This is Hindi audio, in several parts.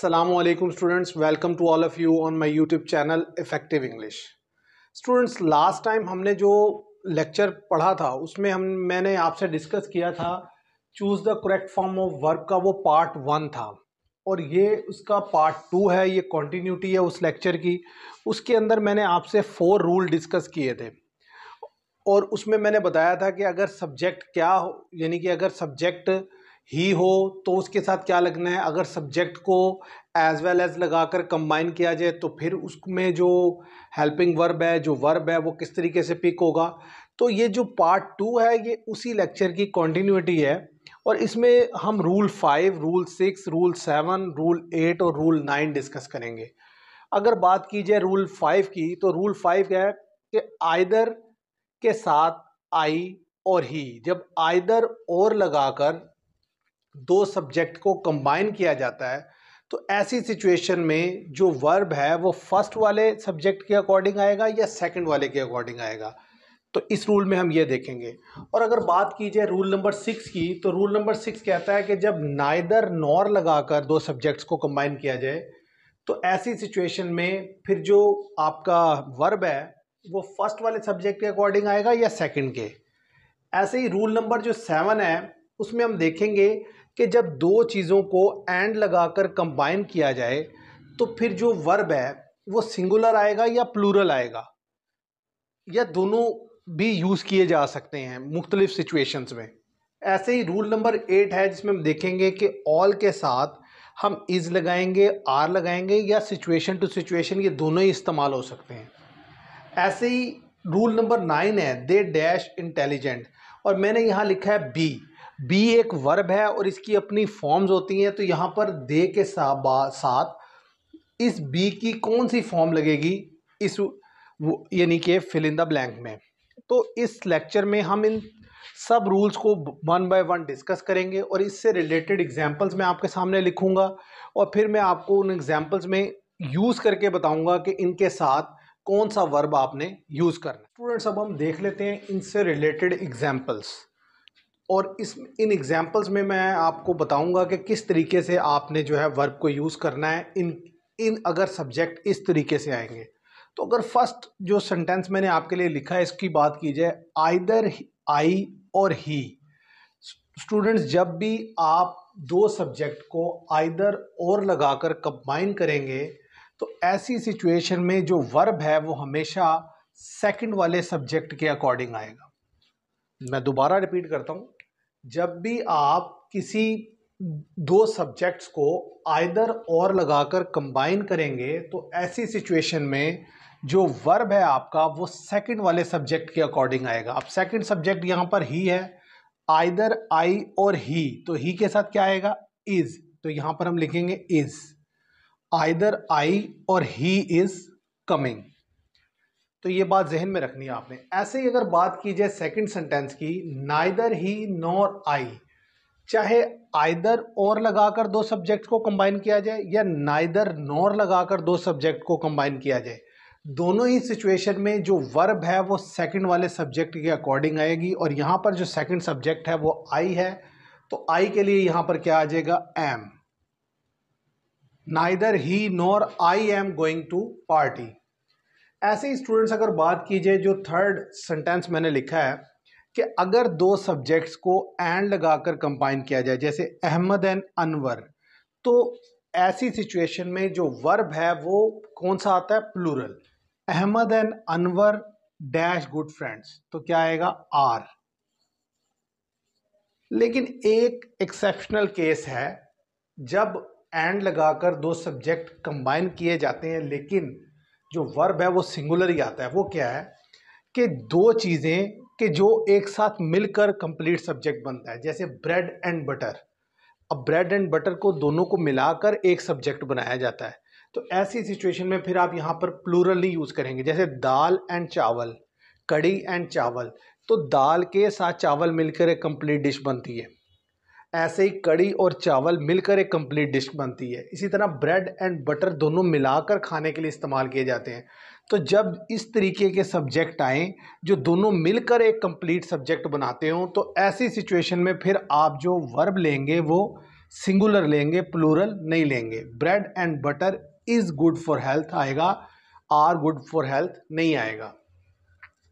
Assalamualaikum students, welcome to all of you on my YouTube channel Effective English. Students, last time हमने जो लेक्चर पढ़ा था उसमें मैंने आपसे डिस्कस किया था choose the correct form of verb का, वो पार्ट 1 था और ये उसका पार्ट 2 है। ये कंटिन्यूटी है उस लेक्चर की। उसके अंदर मैंने आपसे 4 रूल डिस्कस किए थे और उसमें मैंने बताया था कि अगर सब्जेक्ट क्या हो, यानी कि अगर सब्जेक्ट ही हो तो उसके साथ क्या लगना है। अगर सब्जेक्ट को एज वेल एज लगाकर कंबाइन किया जाए तो फिर उसमें जो हेल्पिंग वर्ब है, जो वर्ब है, वो किस तरीके से पिक होगा। तो ये जो पार्ट 2 है ये उसी लेक्चर की कंटिन्यूटी है और इसमें हम रूल 5, रूल 6, रूल 7, रूल 8 और रूल 9 डिस्कस करेंगे। अगर बात की जाए रूल 5 की तो रूल 5 क्या है कि आइदर के साथ आई और ही, जब आइदर और लगाकर दो सब्जेक्ट को कंबाइन किया जाता है तो ऐसी सिचुएशन में जो वर्ब है वो फर्स्ट वाले सब्जेक्ट के अकॉर्डिंग आएगा या सेकंड वाले के अकॉर्डिंग आएगा। तो इस रूल में हम ये देखेंगे। और अगर बात की जाए रूल नंबर 6 की तो रूल नंबर 6 कहता है कि जब नाइदर नॉर लगाकर दो सब्जेक्ट्स को कंबाइन किया जाए तो ऐसी सिचुएशन में फिर जो आपका वर्ब है वो फर्स्ट वाले सब्जेक्ट के अकॉर्डिंग आएगा या सेकंड के। ऐसे ही रूल नंबर जो 7 है उसमें हम देखेंगे कि जब दो चीज़ों को एंड लगाकर कंबाइन किया जाए तो फिर जो वर्ब है वो सिंगुलर आएगा या प्लूरल आएगा, या दोनों भी यूज़ किए जा सकते हैं मुख्तलिफ सिचुएशंस में। ऐसे ही रूल नंबर 8 है जिसमें हम देखेंगे कि ऑल के साथ हम इज़ लगाएंगे, आर लगाएंगे या सिचुएशन टू सिचुएशन ये दोनों ही इस्तेमाल हो सकते हैं। ऐसे ही रूल नंबर 9 है दे डैश इंटेलिजेंट, और मैंने यहाँ लिखा है बी एक वर्ब है और इसकी अपनी फॉर्म्स होती हैं। तो यहाँ पर दे के साथ इस बी की कौन सी फॉर्म लगेगी, इस यानी कि फिल इन द ब्लैंक में। तो इस लेक्चर में हम इन सब रूल्स को 1 बाय 1 डिस्कस करेंगे और इससे रिलेटेड एग्जांपल्स मैं आपके सामने लिखूंगा और फिर मैं आपको उन एग्जांपल्स में यूज़ करके बताऊंगा कि इनके साथ कौन सा वर्ब आपने यूज़ करना है। स्टूडेंट्स, अब हम देख लेते हैं इनसे रिलेटेड एग्जांपल्स और इन एग्जांपल्स में मैं आपको बताऊंगा कि किस तरीके से आपने जो है वर्ब को यूज़ करना है इन अगर सब्जेक्ट इस तरीके से आएंगे। तो अगर फर्स्ट जो सेंटेंस मैंने आपके लिए लिखा है इसकी बात की जाए, आइदर आई और ही। स्टूडेंट्स, जब भी आप दो सब्जेक्ट को आइदर और लगाकर कंबाइन करेंगे तो ऐसी सिचुएशन में जो वर्ब है वो हमेशा सेकंड वाले सब्जेक्ट के अकॉर्डिंग आएगा। मैं दोबारा रिपीट करता हूँ, जब भी आप किसी दो सब्जेक्ट्स को आइदर और लगाकर कंबाइन करेंगे तो ऐसी सिचुएशन में जो वर्ब है आपका वो सेकंड वाले सब्जेक्ट के अकॉर्डिंग आएगा। अब सेकंड सब्जेक्ट यहाँ पर ही है, आइदर आई और ही, तो ही के साथ क्या आएगा, इज। तो यहाँ पर हम लिखेंगे इज, आइदर आई और ही इज कमिंग। तो ये बात जहन में रखनी है आपने। ऐसे ही अगर बात की जाए सेकंड सेंटेंस की, नाइदर ही नॉर आई, चाहे आइदर और लगाकर दो सब्जेक्ट को कंबाइन किया जाए या नाइदर नॉर लगाकर दो सब्जेक्ट को कंबाइन किया जाए, दोनों ही सिचुएशन में जो वर्ब है वो सेकंड वाले सब्जेक्ट के अकॉर्डिंग आएगी। और यहाँ पर जो सेकंड सब्जेक्ट है वो आई है, तो आई के लिए यहाँ पर क्या आ जाएगा, am. Neither he nor I am going to party. ऐसे ही स्टूडेंट्स, अगर बात की जाए जो थर्ड सेंटेंस मैंने लिखा है कि अगर दो सब्जेक्ट्स को एंड लगाकर कंबाइन किया जाए, जैसे अहमद एंड अनवर, तो ऐसी सिचुएशन में जो वर्ब है वो कौन सा आता है, plural. Ahmed and Anwar dash good friends, तो क्या आएगा, आर। लेकिन एक एक्सेप्शनल केस है जब एंड लगाकर दो सब्जेक्ट कंबाइन किए जाते हैं लेकिन जो वर्ब है वो सिंगुलर ही आता है। वो क्या है कि दो चीज़ें कि जो एक साथ मिलकर कंप्लीट सब्जेक्ट बनता है, जैसे ब्रेड एंड बटर। अब ब्रेड एंड बटर को दोनों को मिलाकर एक सब्जेक्ट बनाया जाता है। तो ऐसी सिचुएशन में फिर आप यहाँ पर प्लूरल नहीं यूज़ करेंगे, जैसे दाल एंड चावल, कड़ी एंड चावल, तो दाल के साथ चावल मिलकर एक कंप्लीट डिश बनती है। ऐसे ही कड़ी और चावल मिलकर एक कंप्लीट डिश बनती है। इसी तरह ब्रेड एंड बटर दोनों मिलाकर खाने के लिए इस्तेमाल किए जाते हैं। तो जब इस तरीके के सब्जेक्ट आएँ जो दोनों मिलकर एक कंप्लीट सब्जेक्ट बनाते हो तो ऐसी सिचुएशन में फिर आप जो वर्ब लेंगे वो सिंगुलर लेंगे, प्लूरल नहीं लेंगे। Bread and butter is good for health आएगा, आर गुड फॉर हेल्थ नहीं आएगा।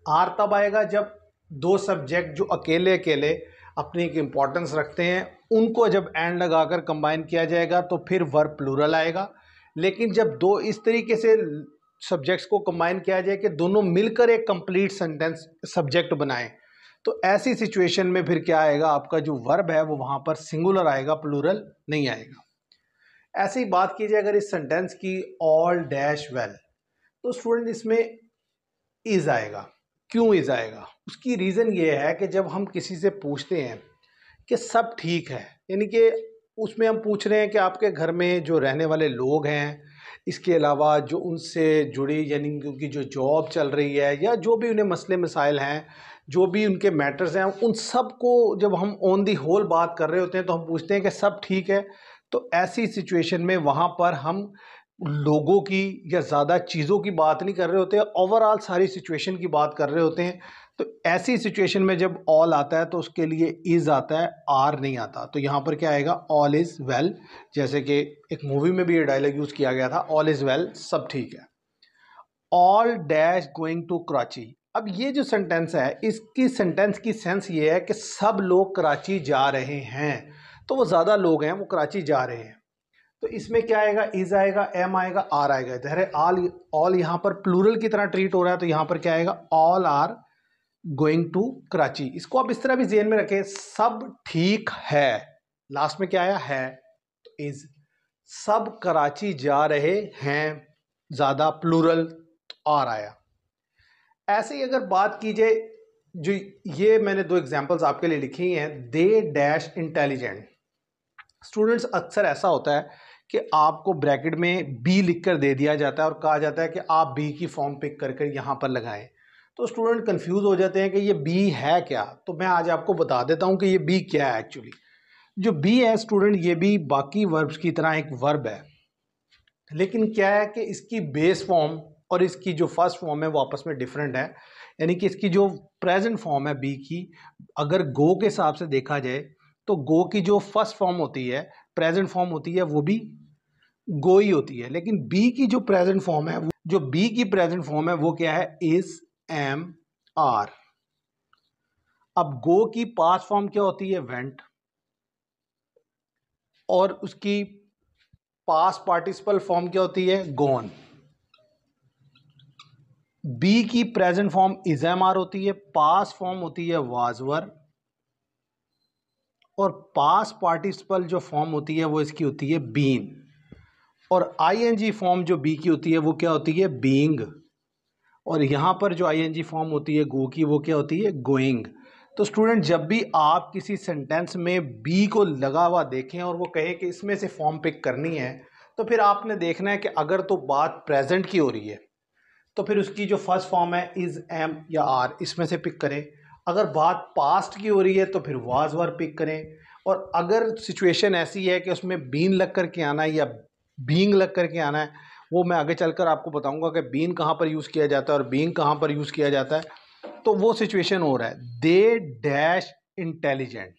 आर तब आएगा जब दो सब्जेक्ट जो अकेले अकेले अपनी एक इम्पॉर्टेंस रखते हैं उनको जब एंड लगाकर कंबाइन किया जाएगा तो फिर वर्ब प्लूरल आएगा। लेकिन जब दो इस तरीके से सब्जेक्ट्स को कंबाइन किया जाए कि दोनों मिलकर एक कंप्लीट सेंटेंस सब्जेक्ट बनाएं, तो ऐसी सिचुएशन में फिर क्या आएगा, आपका जो वर्ब है वो वहाँ पर सिंगुलर आएगा, प्लूरल नहीं आएगा। ऐसी बात की जाए अगर इस सेंटेंस की, ऑल डैश वेल, तो स्टूडेंट इसमें इज आएगा। क्यों इज आएगा? उसकी रीज़न ये है कि जब हम किसी से पूछते हैं कि सब ठीक है, यानी कि उसमें हम पूछ रहे हैं कि आपके घर में जो रहने वाले लोग हैं, इसके अलावा जो उनसे जुड़ी यानी उनकी जो जॉब चल रही है या जो भी उन्हें मसले मसाइल हैं, जो भी उनके मैटर्स हैं, उन सब को जब हम ऑन दी होल बात कर रहे होते हैं तो हम पूछते हैं कि सब ठीक है। तो ऐसी सिचुएशन में वहाँ पर हम लोगों की या ज़्यादा चीज़ों की बात नहीं कर रहे होते हैं, ओवरऑल सारी सिचुएशन की बात कर रहे होते हैं। तो ऐसी सिचुएशन में जब ऑल आता है तो उसके लिए इज़ आता है, आर नहीं आता। तो यहाँ पर क्या आएगा, ऑल इज़ वेल। जैसे कि एक मूवी में भी ये डायलॉग यूज़ किया गया था, ऑल इज़ वेल, सब ठीक है। All dash going to Karachi. अब ये जो सेंटेंस है, इसकी सेंटेंस की सेंस ये है कि सब लोग कराची जा रहे हैं, तो वो ज़्यादा लोग हैं, वो कराची जा रहे हैं। तो इसमें क्या आएगा, इज आएगा, एम आएगा, आर आएगा। ज़ाहिर ऑल ऑल यहाँ पर प्लूरल की तरह ट्रीट हो रहा है, तो यहाँ पर क्या आएगा, all are going to Karachi. इसको आप इस तरह भी ज़हन में रखें, सब ठीक है, लास्ट में क्या आया है, तो इज। सब कराची जा रहे हैं, ज़्यादा प्लूरल, तो आर आया। ऐसे ही अगर बात की जाए, जो ये मैंने दो एग्जांपल्स आपके लिए लिखी हैं, दे डैश इंटेलिजेंट। स्टूडेंट्स अक्सर ऐसा होता है कि आपको ब्रैकेट में बी लिखकर दे दिया जाता है और कहा जाता है कि आप बी की फॉर्म पिक करके यहाँ पर लगाएं। तो स्टूडेंट कंफ्यूज हो जाते हैं कि ये बी है क्या। तो मैं आज आपको बता देता हूँ कि ये बी क्या है एक्चुअली। जो बी है स्टूडेंट, ये भी बाकी वर्ब्स की तरह एक वर्ब है, लेकिन क्या है कि इसकी बेस फॉर्म और इसकी जो फर्स्ट फॉर्म है वो आपस में डिफरेंट है। यानी कि इसकी जो प्रेजेंट फॉर्म है बी की, अगर गो के हिसाब से देखा जाए तो गो की जो फर्स्ट फॉर्म होती है, प्रेजेंट फॉर्म होती है, वो भी गो ही होती है। लेकिन बी की जो प्रेजेंट फॉर्म है, जो बी की प्रेजेंट फॉर्म है वो क्या है, इज, एम, आर। अब गो की पास्ट फॉर्म क्या होती है, वेंट, और उसकी पास्ट पार्टिसिपल फॉर्म क्या होती है, गोन। बी की present form is, am, are होती है, पास्ट फॉर्म होती है वाज, वर, और पास्ट पार्टिसिपल जो फॉर्म होती है वो इसकी होती है बीन, और आईएनजी फॉर्म जो बी की होती है वो क्या होती है, बीइंग, और यहाँ पर जो आईएनजी फॉर्म होती है गो की वो क्या होती है, गोइंग। तो स्टूडेंट जब भी आप किसी सेंटेंस में बी को लगा हुआ देखें और वो कहे कि इसमें से फॉर्म पिक करनी है, तो फिर आपने देखना है कि अगर तो बात प्रेजेंट की हो रही है तो फिर उसकी जो फर्स्ट फॉर्म है इज, एम या आर, इसमें से पिक करें। अगर बात पास्ट की हो रही है तो फिर वाज, वर पिक करें। और अगर सिचुएशन ऐसी है कि उसमें बीन लग कर के आना है या बीइंग लग कर के आना है, वो मैं आगे चलकर आपको बताऊंगा कि बीन कहाँ पर यूज़ किया जाता है और बीइंग कहाँ पर यूज़ किया जाता है। तो वो सिचुएशन हो रहा है, दे डैश इंटेलिजेंट।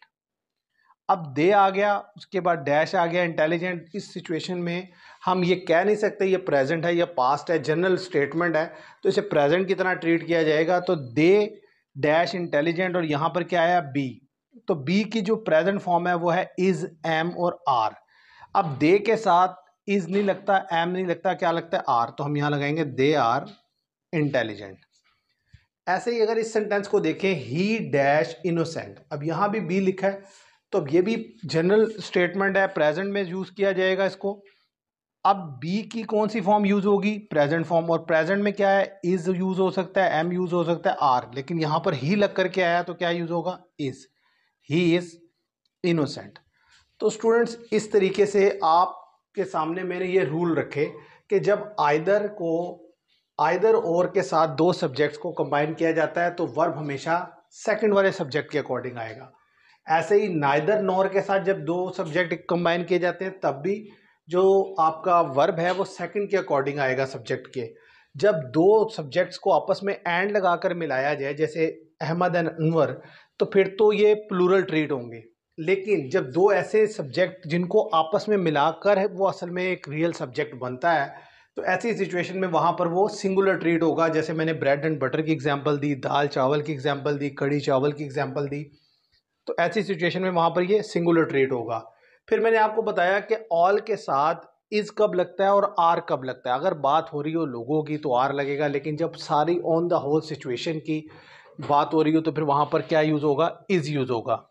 अब दे आ गया, उसके बाद डैश आ गया, इंटेलिजेंट। इस सिचुएशन में हम ये कह नहीं सकते ये प्रेजेंट है या पास्ट है, जनरल स्टेटमेंट है, तो इसे प्रेजेंट की तरह ट्रीट किया जाएगा। तो दे डैश इंटेलिजेंट, और यहाँ पर क्या आया, बी। तो बी की जो प्रेजेंट फॉर्म है वो है इज, एम और आर। अब दे के साथ इज नहीं लगता, एम नहीं लगता, क्या लगता है, आर। तो हम यहाँ लगाएंगे दे आर इंटेलिजेंट। ऐसे ही अगर इस सेंटेंस को देखें, ही डैश इनोसेंट। अब यहाँ भी बी लिखा है, तो अब ये भी जनरल स्टेटमेंट है, प्रेजेंट में यूज़ किया जाएगा इसको। अब बी की कौन सी फॉर्म यूज़ होगी, प्रेजेंट फॉर्म, और प्रेजेंट में क्या है, इज यूज़ हो सकता है, एम यूज़ हो सकता है, आर। लेकिन यहाँ पर ही लग करके आया तो क्या यूज़ होगा, इज। He is innocent. तो स्टूडेंट्स इस तरीके से आपके सामने मैंने ये रूल रखे कि जब आइदर और के साथ दो सब्जेक्ट्स को कंबाइन किया जाता है तो वर्ब हमेशा सेकंड वाले सब्जेक्ट के अकॉर्डिंग आएगा। ऐसे ही नाइदर नॉर के साथ जब दो सब्जेक्ट कंबाइन किए जाते हैं तब भी जो आपका वर्ब है वो सेकंड के अकॉर्डिंग आएगा सब्जेक्ट के। जब दो सब्जेक्ट्स को आपस में एंड लगाकर मिलाया जाए, जैसे अहमद एंड अनवर, तो फिर तो ये प्लूरल ट्रीट होंगे। लेकिन जब दो ऐसे सब्जेक्ट जिनको आपस में मिलाकर है वो असल में एक रियल सब्जेक्ट बनता है, तो ऐसी सिचुएशन में वहाँ पर वो सिंगुलर ट्रीट होगा। जैसे मैंने ब्रेड एंड बटर की एग्जांपल दी, दाल चावल की एग्जांपल दी, कढ़ी चावल की एग्जांपल दी, तो ऐसी सिचुएशन में वहाँ पर ये सिंगुलर ट्रीट होगा। फिर मैंने आपको बताया कि ऑल के साथ इज़ कब लगता है और आर कब लगता है। अगर बात हो रही हो लोगों की तो आर लगेगा, लेकिन जब सारी ऑन द होल सिचुएशन की बात हो रही हो तो फिर वहाँ पर क्या यूज़ होगा, इज़ यूज़ होगा।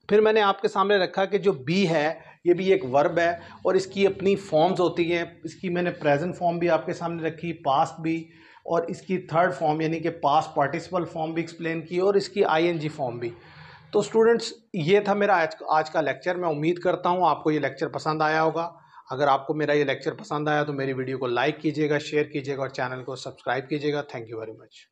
फिर मैंने आपके सामने रखा कि जो बी है ये भी एक वर्ब है और इसकी अपनी फॉर्म्स होती हैं। इसकी मैंने प्रेजेंट फॉर्म भी आपके सामने रखी, पास्ट भी, और इसकी थर्ड फॉर्म यानी कि पास्ट पार्टिसिपल फॉर्म भी एक्सप्लेन की, और इसकी आईएनजी फॉर्म भी। तो स्टूडेंट्स, ये था मेरा आज का लेक्चर। मैं उम्मीद करता हूँ आपको ये लेक्चर पसंद आया होगा। अगर आपको मेरा ये लेक्चर पसंद आया तो मेरी वीडियो को लाइक कीजिएगा, शेयर कीजिएगा और चैनल को सब्सक्राइब कीजिएगा। Thank you very much.